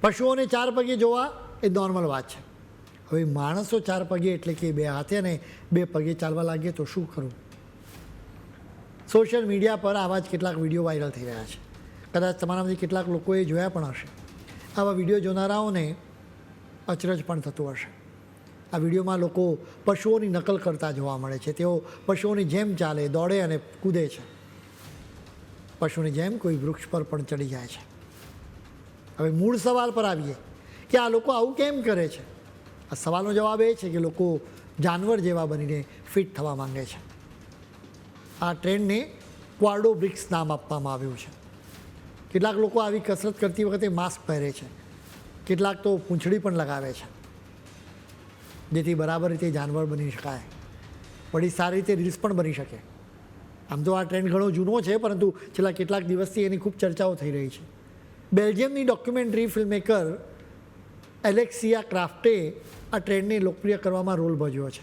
પશુઓને 4 પગે જોવા એ નોર્મલ વાત છે. હવે માણસો 4 પગે એટલે કે 2 હાથે અને 2 પગે ચાલવા લાગીએ તો શું કરવું? સોશિયલ મીડિયા પર આવા જ કેટલાક વિડીયો વાયરલ થઈ રહ્યા છે. કદાચ તમારામાંથી કેટલાક લોકોએ જોયા પણ હશે. આવા વિડીયો જોનારાઓને અચરજ પણ થતું હશે. આ વિડીયોમાં લોકો પશુઓની નકલ કરતા જોવા મળે છે. તેઓ પશુઓની જેમ ચાલે, દોડે અને કૂદે છે. પશુની જેમ કોઈ વૃક્ષ પર પણ ચડી જાય છે. હવે મૂળ સવાલ પર આવીએ કે આ લોકો આવું કેમ કરે છે? આ સવાલનો જવાબ એ છે કે લોકો જાનવર જેવા બનીને ફિટ થવા માંગે છે. આ ટ્રેન્ડને ક્વાડો બ્રિક્સ નામ આપવામાં આવ્યું છે. કેટલાક લોકો આવી કસરત કરતી વખતે માસ્ક પહેરે છે. કેટલાક તો પૂંછડી પણ લગાવે છે, જેથી બરાબર રીતે જાનવર બની શકાય, વળી સારી રીતે રીલ્સ પણ બની શકે. આમ તો આ ટ્રેન્ડ ઘણો જૂનો છે, પરંતુ છેલ્લા કેટલાક દિવસથી એની ખૂબ ચર્ચાઓ થઈ રહી છે. બેલ્જિયમની ડોક્યુમેન્ટરી ફિલ્મમેકર એલેક્સિયા ક્રાફ્ટે આ ટ્રેન્ડને લોકપ્રિય કરવામાં રોલ ભજવ્યો છે.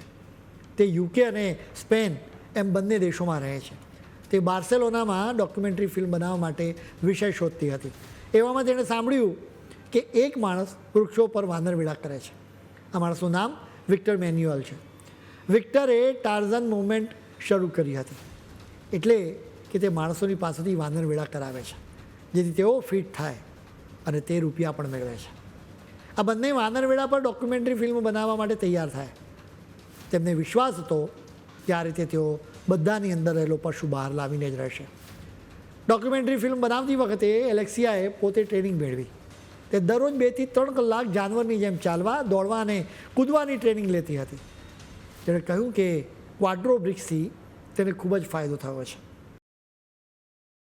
તે યુકે અને સ્પેન એમ બંને દેશોમાં રહે છે. તે બાર્સેલોનામાં ડોક્યુમેન્ટરી ફિલ્મ બનાવવા માટે વિષય શોધતી હતી. એવામાં તેણે સાંભળ્યું કે એક માણસ વૃક્ષો પર વાનરવેળા કરે છે. આ માણસનું નામ વિક્ટર મેન્યુઅલ છે. વિક્ટરે ટાર્ઝન મુવમેન્ટ શરૂ કરી હતી, એટલે કે તે માણસોની પાસેથી વાનરવેળા કરાવે છે, જેથી તેઓ ફિટ થાય અને તે રૂપિયા પણ મેળવે છે. આ બંને વાનરવેળા પર ડોક્યુમેન્ટરી ફિલ્મ બનાવવા માટે તૈયાર થાય. તેમને વિશ્વાસ હતો કે આ રીતે તેઓ બધાની અંદર રહેલો પશુ બહાર લાવીને જ રહેશે. ડોક્યુમેન્ટરી ફિલ્મ બનાવતી વખતે એલેક્સિયાએ પોતે ટ્રેનિંગ મેળવી. તે દરરોજ 2 થી 3 કલાક જાનવરની જેમ ચાલવા, દોડવા અને કૂદવાની ટ્રેનિંગ લેતી હતી. તેણે કહ્યું કે ક્વાડ્રો બ્રિક્સથી તેને ખૂબ જ ફાયદો થયો છે.